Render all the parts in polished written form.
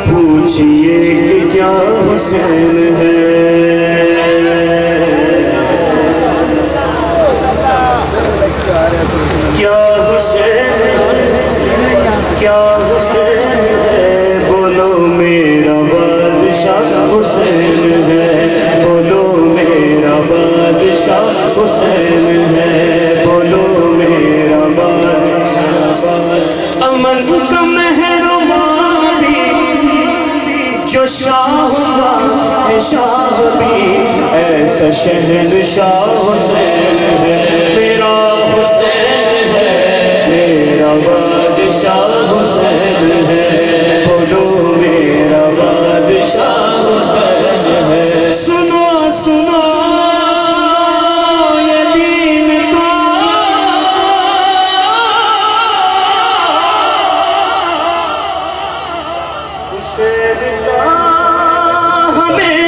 پوچھئے کہ کیا حسین ہے کیا حسین کیا حسین ہے بولو میرا بادشاہ حسین ہے بولو میرا بادشاہ حسین ہے بولو میرا بادشاہ امن کا مہربانی جو شاہ ہے شاہ بھی ایسا شہنشاہ حسین ہے میرا حسین ہے میرا بادشاہ حسین ہے بولو میرا بادشاہ حسین ہے سنو سنو یہ دین کو حسین کا ہمیں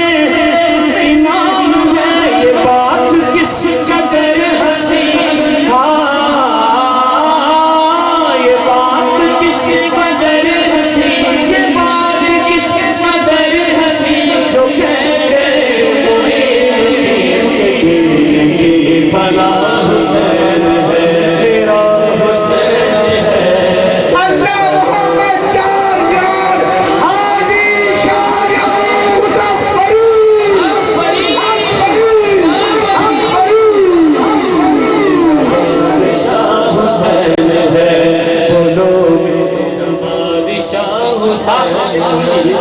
انعام ہے یہ بات کس قدر حسین یہ بات کس قدر حسین یہ بات کس قدر حسین جو کہتے ہیں بھلا حسین ہے میرا حسین ہے اللہ محمد چار یار حاجی شاہ مظفری بادشاہ حسین ہے بولو میرا بادشاہ حسین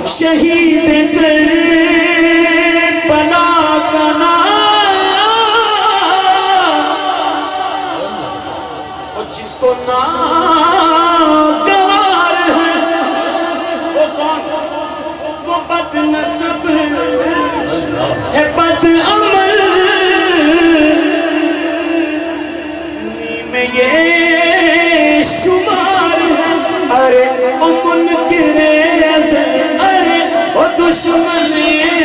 شہید کربلا کا نام اور جس کو ناگوار ہے وہ کون وہ بد نصب ہے بد عمل میں یہ شمار ہے ارے او منکر ازل ارے او دشمن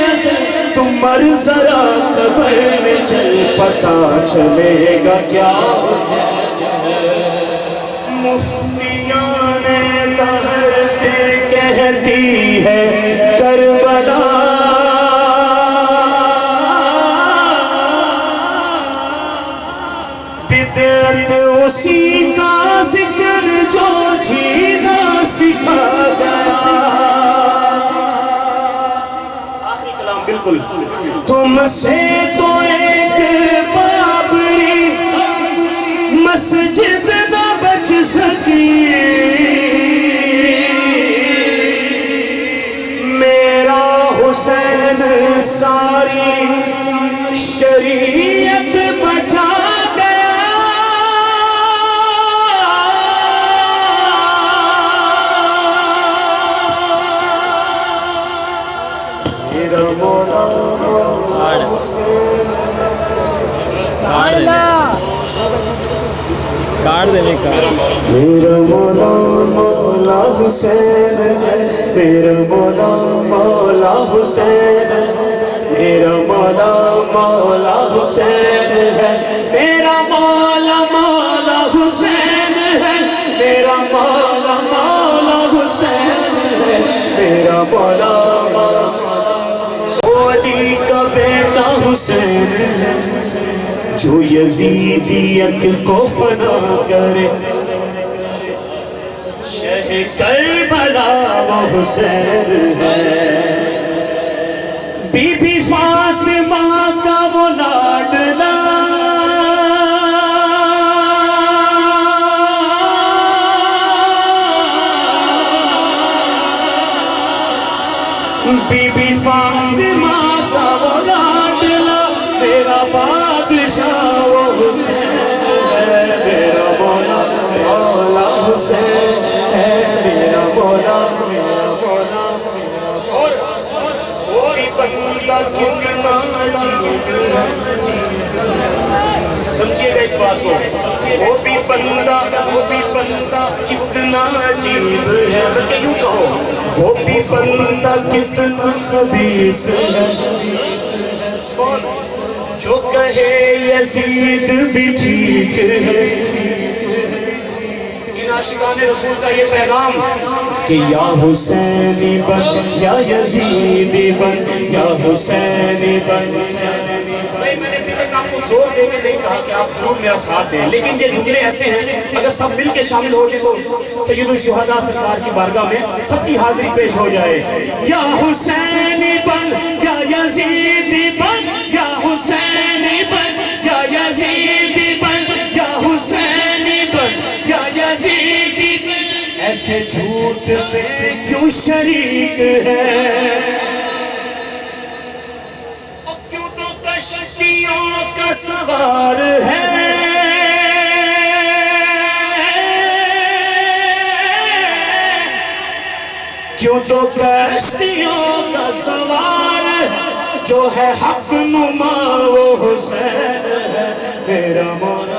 ازل تم مر ذرا قبر میں چل پتا چلے گا کیا مفتیان دہر سے کہتی ہے کربلا بدعت اسی کا ذکر جو جینا سکھا گیا آخری کلام بالکل تم سے تو ایک بابری مسجد نہ بچ سکی میرا حسین ساری شریعت بچا میرا مولا مولا حسین کارڈ دینے کا میرا مولا مولا حسین میرا مولا مولا حسین میرا مولا مولا حسین ہے میرا مولا مولا حسین ہے میرا مولا مولا حسین ہے میرا مولا مولا علی کا بیٹا حسین ہے جو یزیدیت کو فنا کرے شہ کربلا وہ حسین ہے بی بی فاطمہ کا وہ لاڈلا بی بی فاطمہ کا وہ لاڈلا میرا بادشاہ وہ حسین ہے میرا مولا مولا حسین ہے میرا مولا اور کوئی بندہ کتنا عجیب ہے سمجھیے گا اس بات کو وہ بھی بندہ کتنا عجیب ہے بلکہ یوں کہو وہ بھی بندہ کتنا خبیث ہے کون جو کہے یزید بھی ٹھیک ہے عاشقان رسول کا یہ پیغام کہ یا حسینی بن یا یزیدی بن یا حسینی بن. بھائی میں نے ابھی تک آپ کو زور دے کے نہیں کہا کہ آپ ضرور میرا ساتھ دیں، لیکن یہ جملے ایسے ہیں اگر سب مل کے شامل ہو جائے تو سید الشہداء سرکار کی بارگاہ میں سب کی حاضری پیش ہو جائے. یا حسینی بن یا یزیدی بن یا حسینی بن یا یزیدی بن یا حسینی بن یا یزیدی بن. ایسے جھوٹ پہ کیوں شریک ہے، اور کیوں تو کشتیوں کا سوار ہے. کیوں تو کشتیوں کا سوار جو ہے حق نما وہ حسین ہے میرا مولا.